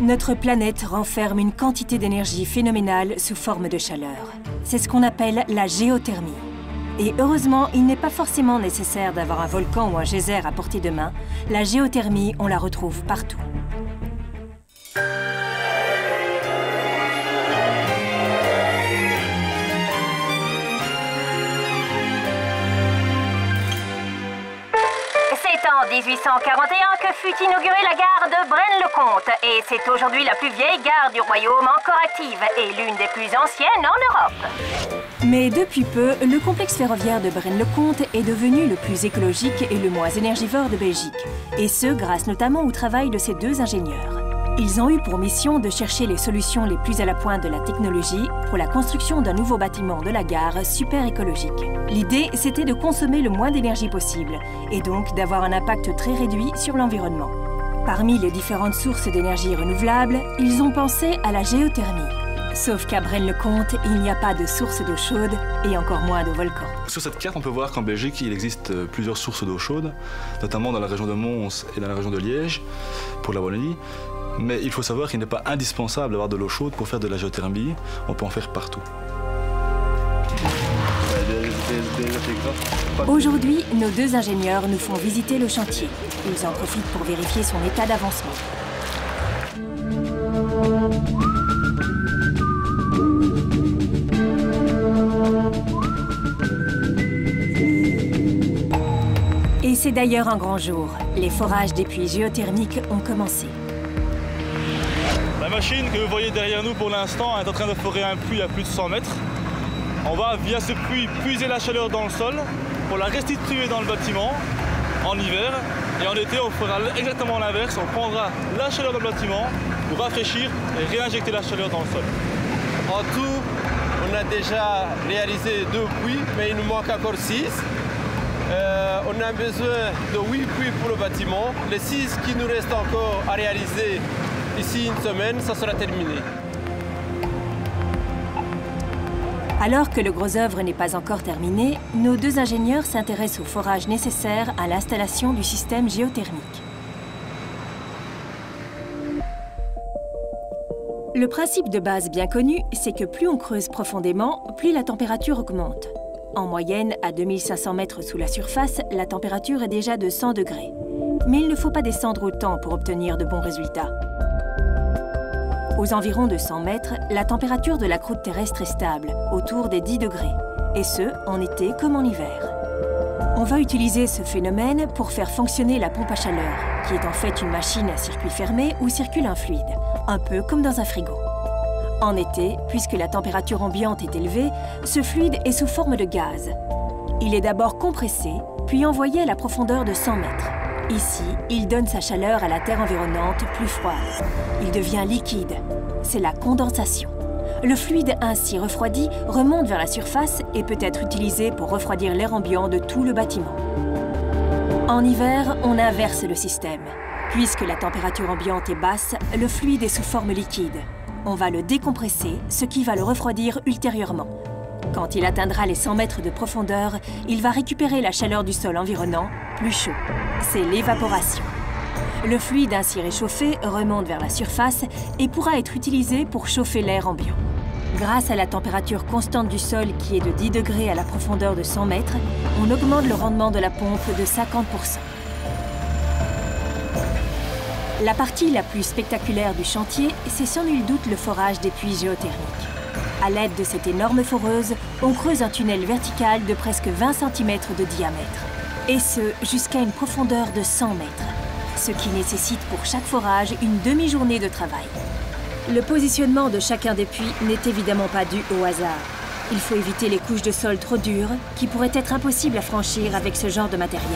Notre planète renferme une quantité d'énergie phénoménale sous forme de chaleur. C'est ce qu'on appelle la géothermie. Et heureusement, il n'est pas forcément nécessaire d'avoir un volcan ou un geyser à portée de main. La géothermie, on la retrouve partout. En 1841 que fut inaugurée la gare de Braine-le-Comte et c'est aujourd'hui la plus vieille gare du royaume encore active et l'une des plus anciennes en Europe. Mais depuis peu, le complexe ferroviaire de Braine-le-Comte est devenu le plus écologique et le moins énergivore de Belgique. Et ce, grâce notamment au travail de ces deux ingénieurs. Ils ont eu pour mission de chercher les solutions les plus à la pointe de la technologie pour la construction d'un nouveau bâtiment de la gare super écologique. L'idée, c'était de consommer le moins d'énergie possible et donc d'avoir un impact très réduit sur l'environnement. Parmi les différentes sources d'énergie renouvelables, ils ont pensé à la géothermie. Sauf qu'à Braine-le-Comte, il n'y a pas de source d'eau chaude et encore moins de volcan. Sur cette carte, on peut voir qu'en Belgique, il existe plusieurs sources d'eau chaude, notamment dans la région de Mons et dans la région de Liège, pour la Wallonie. Mais il faut savoir qu'il n'est pas indispensable d'avoir de l'eau chaude pour faire de la géothermie. On peut en faire partout. Aujourd'hui, nos deux ingénieurs nous font visiter le chantier. Ils en profitent pour vérifier son état d'avancement. Et c'est d'ailleurs un grand jour. Les forages des puits géothermiques ont commencé. La machine que vous voyez derrière nous pour l'instant est en train de forer un puits à plus de 100 mètres. On va via ce puits puiser la chaleur dans le sol pour la restituer dans le bâtiment en hiver. Et en été, on fera exactement l'inverse. On prendra la chaleur dans le bâtiment pour rafraîchir et réinjecter la chaleur dans le sol. En tout, on a déjà réalisé 2 puits, mais il nous manque encore 6. On a besoin de 8 puits pour le bâtiment. Les 6 qui nous restent encore à réaliser ici une semaine, ça sera terminé. Alors que le gros œuvre n'est pas encore terminé, nos deux ingénieurs s'intéressent au forage nécessaire à l'installation du système géothermique. Le principe de base bien connu, c'est que plus on creuse profondément, plus la température augmente. En moyenne, à 2500 mètres sous la surface, la température est déjà de 100 degrés. Mais il ne faut pas descendre autant pour obtenir de bons résultats. Aux environs de 100 mètres, la température de la croûte terrestre est stable, autour des 10 degrés, et ce, en été comme en hiver. On va utiliser ce phénomène pour faire fonctionner la pompe à chaleur, qui est en fait une machine à circuit fermé où circule un fluide, un peu comme dans un frigo. En été, puisque la température ambiante est élevée, ce fluide est sous forme de gaz. Il est d'abord compressé, puis envoyé à la profondeur de 100 mètres. Ici, il donne sa chaleur à la terre environnante plus froide. Il devient liquide. C'est la condensation. Le fluide ainsi refroidi remonte vers la surface et peut être utilisé pour refroidir l'air ambiant de tout le bâtiment. En hiver, on inverse le système. Puisque la température ambiante est basse, le fluide est sous forme liquide. On va le décompresser, ce qui va le refroidir ultérieurement. Quand il atteindra les 100 mètres de profondeur, il va récupérer la chaleur du sol environnant, plus chaud. C'est l'évaporation. Le fluide ainsi réchauffé remonte vers la surface et pourra être utilisé pour chauffer l'air ambiant. Grâce à la température constante du sol qui est de 10 degrés à la profondeur de 100 mètres, on augmente le rendement de la pompe de 50%. La partie la plus spectaculaire du chantier, c'est sans nul doute le forage des puits géothermiques. À l'aide de cette énorme foreuse, on creuse un tunnel vertical de presque 20 cm de diamètre. Et ce, jusqu'à une profondeur de 100 mètres. Ce qui nécessite pour chaque forage une demi-journée de travail. Le positionnement de chacun des puits n'est évidemment pas dû au hasard. Il faut éviter les couches de sol trop dures, qui pourraient être impossibles à franchir avec ce genre de matériel.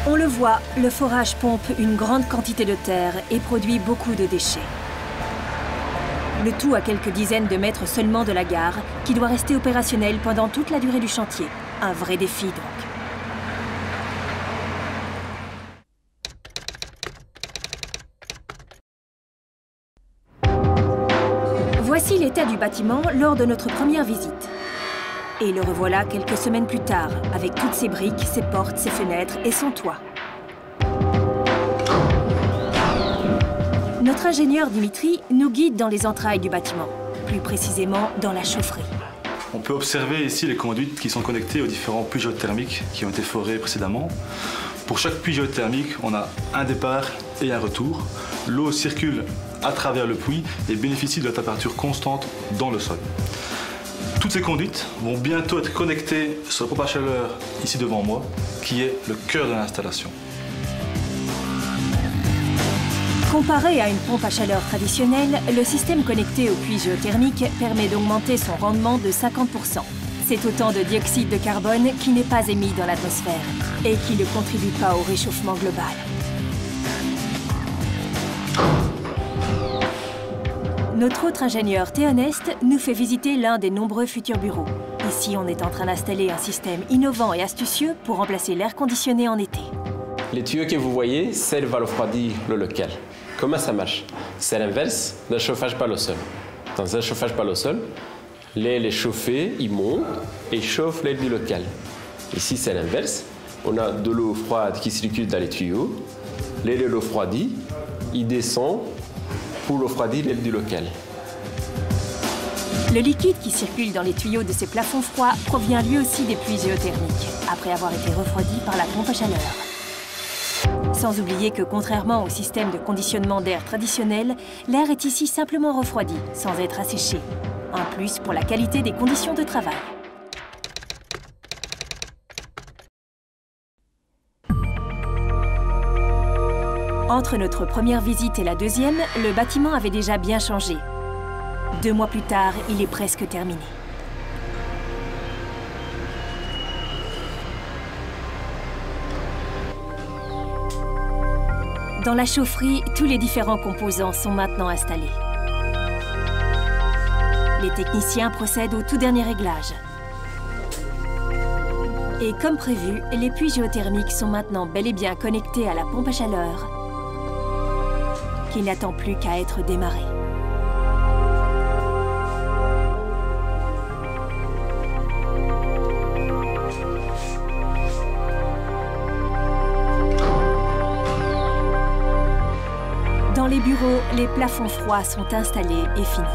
On le voit, le forage pompe une grande quantité de terre et produit beaucoup de déchets. Le tout à quelques dizaines de mètres seulement de la gare, qui doit rester opérationnelle pendant toute la durée du chantier. Un vrai défi donc. Voici l'état du bâtiment lors de notre première visite. Et le revoilà quelques semaines plus tard, avec toutes ses briques, ses portes, ses fenêtres et son toit. Notre ingénieur Dimitri nous guide dans les entrailles du bâtiment, plus précisément dans la chaufferie. On peut observer ici les conduites qui sont connectées aux différents puits géothermiques qui ont été forés précédemment. Pour chaque puits géothermique, on a un départ et un retour. L'eau circule à travers le puits et bénéficie de la température constante dans le sol. Toutes ces conduites vont bientôt être connectées sur la pompe à chaleur ici devant moi, qui est le cœur de l'installation. Comparé à une pompe à chaleur traditionnelle, le système connecté au puits géothermique permet d'augmenter son rendement de 50%. C'est autant de dioxyde de carbone qui n'est pas émis dans l'atmosphère et qui ne contribue pas au réchauffement global. Notre autre ingénieur Théoneste nous fait visiter l'un des nombreux futurs bureaux. Ici, on est en train d'installer un système innovant et astucieux pour remplacer l'air conditionné en été. Les tuyaux que vous voyez servent à refroidir le local. Comment ça marche? C'est l'inverse d'un chauffage par le sol. Dans un chauffage par le sol, l'air est chauffé, il monte et chauffe l'air du local. Ici, c'est l'inverse. On a de l'eau froide qui circule dans les tuyaux. L'air est refroidi, il descend pour refroidir l'air du local. Le liquide qui circule dans les tuyaux de ces plafonds froids provient lui aussi des puits géothermiques, après avoir été refroidi par la pompe à chaleur. Sans oublier que, contrairement au système de conditionnement d'air traditionnel, l'air est ici simplement refroidi, sans être asséché. Un plus pour la qualité des conditions de travail. Entre notre première visite et la deuxième, le bâtiment avait déjà bien changé. 2 mois plus tard, il est presque terminé. Dans la chaufferie, tous les différents composants sont maintenant installés. Les techniciens procèdent au tout dernier réglage. Et comme prévu, les puits géothermiques sont maintenant bel et bien connectés à la pompe à chaleur, qui n'attend plus qu'à être démarrée. Dans les bureaux, les plafonds froids sont installés et finis.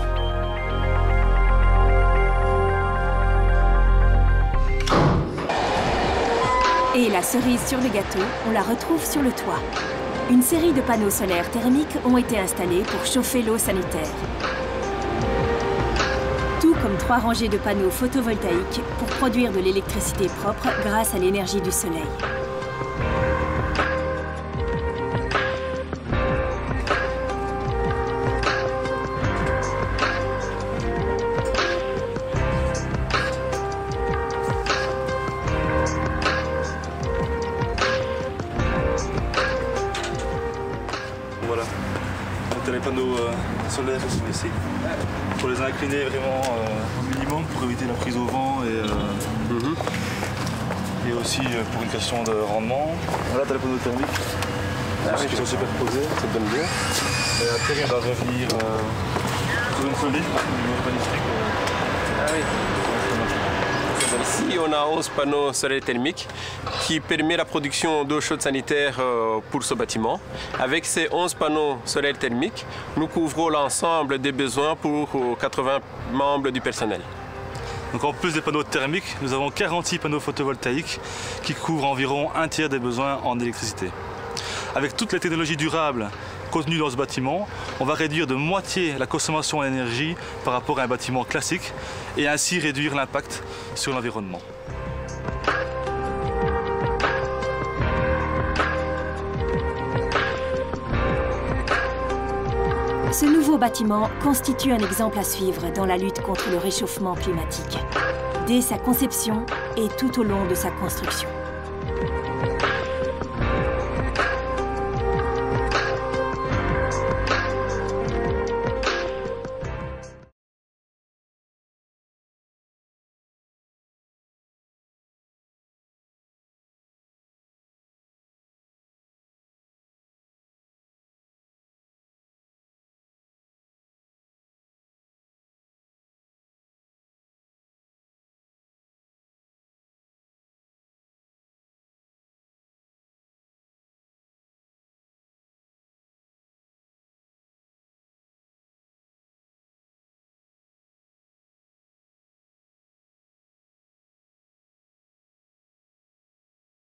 Et la cerise sur le gâteau, on la retrouve sur le toit. Une série de panneaux solaires thermiques ont été installés pour chauffer l'eau sanitaire. Tout comme 3 rangées de panneaux photovoltaïques pour produire de l'électricité propre grâce à l'énergie du soleil. Voilà, donc les panneaux solaires qui sont ici. Il faut les incliner vraiment au minimum pour éviter la prise au vent et aussi pour une question de rendement. Voilà, tu as les panneaux thermiques qui sont superposés, ça te donne bien. Et après, on va revenir sur une solide, Ici, on a 11 panneaux solaires thermiques qui permettent la production d'eau chaude sanitaire pour ce bâtiment. Avec ces 11 panneaux solaires thermiques, nous couvrons l'ensemble des besoins pour 80 membres du personnel. Donc en plus des panneaux thermiques, nous avons 46 panneaux photovoltaïques qui couvrent environ 1/3 des besoins en électricité. Avec toutes les technologies durables contenues dans ce bâtiment, on va réduire de moitié la consommation en énergie par rapport à un bâtiment classique et ainsi réduire l'impact sur l'environnement. Ce nouveau bâtiment constitue un exemple à suivre dans la lutte contre le réchauffement climatique, dès sa conception et tout au long de sa construction.